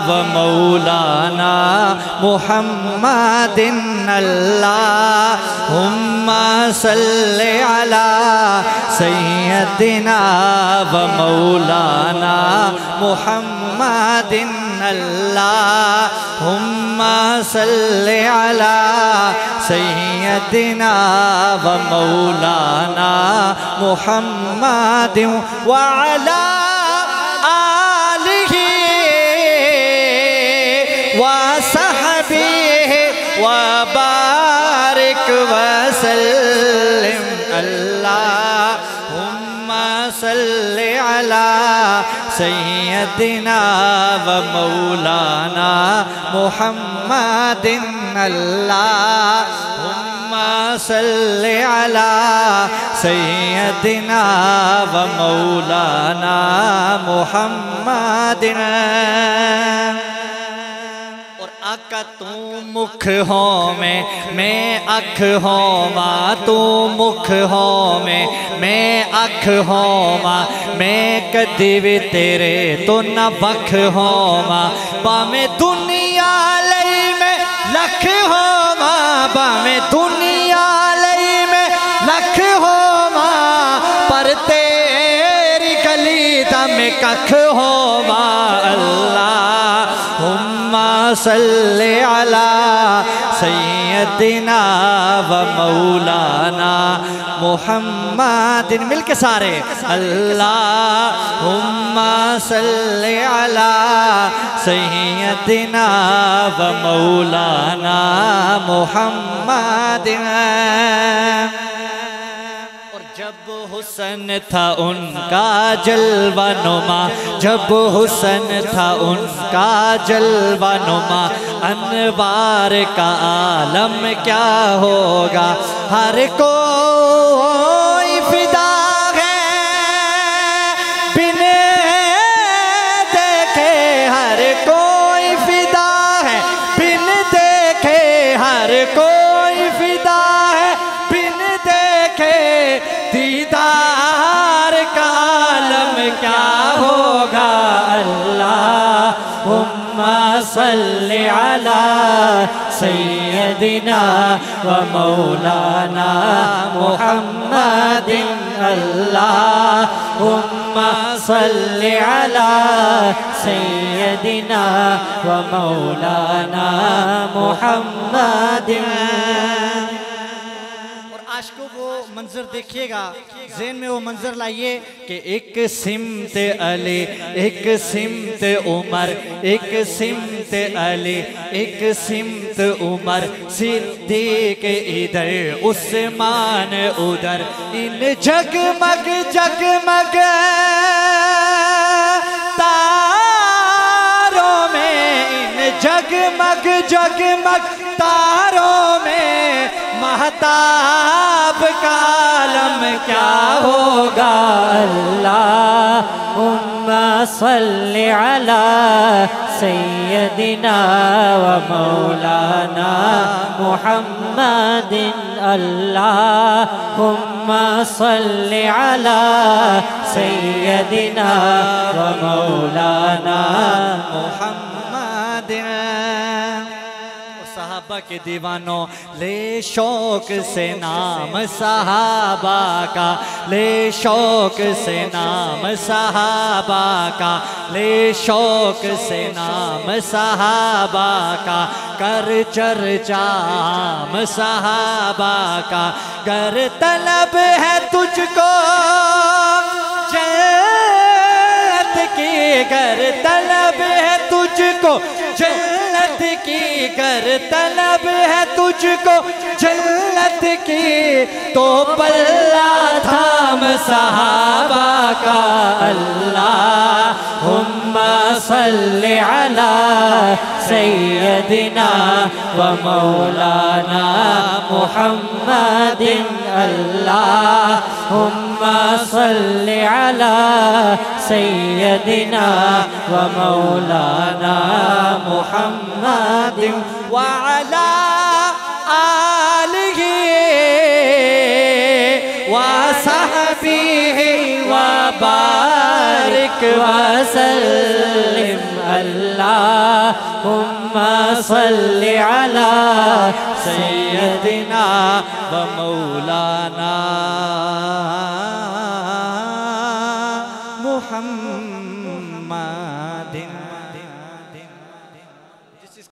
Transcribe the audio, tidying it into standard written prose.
व मौलाना मुहम्मदिन अल्लाहुम्मा सल्लि अला सय्यदिना व मौलाना मुहम्मदिन अल्लाहुम्मा सल्लि अला सय्यदिना व मौलाना मुहम्मदिन व अला आलिहि व सहबिहि व बारिक व सल्लिम अल्लाहुम्मा सल्लि अला सय्यदिना व मौलाना मुहम्मदिन अल्लाहुम्मा सल्लि अला सय्यदिना व मौलाना मुहम्मदिन। आका तू मुख हो मैं अख हो माँ, तू मुख हो मैं अख हो माँ, मैं कदी भी तेरे तो न बख हो माँ। भावें दुनिया लई में लख हो माँ, भावें दुनिया लई में लख हो माँ, पर तेरी गली दा में कख हो माँ। अल्लाहुम्मा सल्लि अला सय्यदिना व मौलाना मुहम्मदिन। मिल के सारे अल्लाहुम्मा सल्लि अला सय्यदिना व मौलाना मुहम्मदिन। जब हुस्न था उनका जलवा नुमा, जब हुस्न था उनका जलवा नुमा, अनवार का आलम क्या होगा। हर कोई फिदा है बिन देखे, हर कोई फिदा है बिन देखे, हर कोई फिदा है बिन देखे, दीदार का आलम क्या होगा। अल्लाहुम्मा सल्लि अला सय्यदिना व मौलाना मुहम्मदिन अल्लाहुम्मा सल्लि अला सय्यदिना व मौलाना मुहम्मदिन। आशिकों वो मंजर देखिएगा, ज़हन में वो मंजर लाइए कि एक सिमत अली, एक सिमत उमर, एक सिमत अली, एक सिमत उमर, सिद्दीक इधर उस्मान उधर, इन जगमग जगमग तारों में, इन जगमग जगमग तारों में महताब का आलम क्या होगा। अल्लाहुम्मा सल्लि अला सय्यदिना व मौलाना मुहम्मदिन अल्लाहुम्मा सल्लि अला सय्यदिना व मौलाना मुहम्मदिन। सहाबा के दीवानों ले शौक से नाम सहाबा का, ले शौक से नाम सहाबा का, ले शौक से नाम सहाबा का, कर चर्चा आम सहाबा का। कर तलब है तुझको जन्नत की, कर तलब है तुझको जन्नत की, कर तलब है तुझको जन्नत की, तो पल्ला थाम सहाबा का। अल्लाहुम्मा सल्लि अला सय्यदिना व मौलाना मुहम्मदिन अल्लाहुम्मा सल्लि अला सय्यदिना व मौलाना मुहम्मदिन व अला आलिहि व सहबिहि व बारिक व सल्लिम। अल्लाह सल्लि अला सय्यदिना व मौलाना मुहम्मदिन।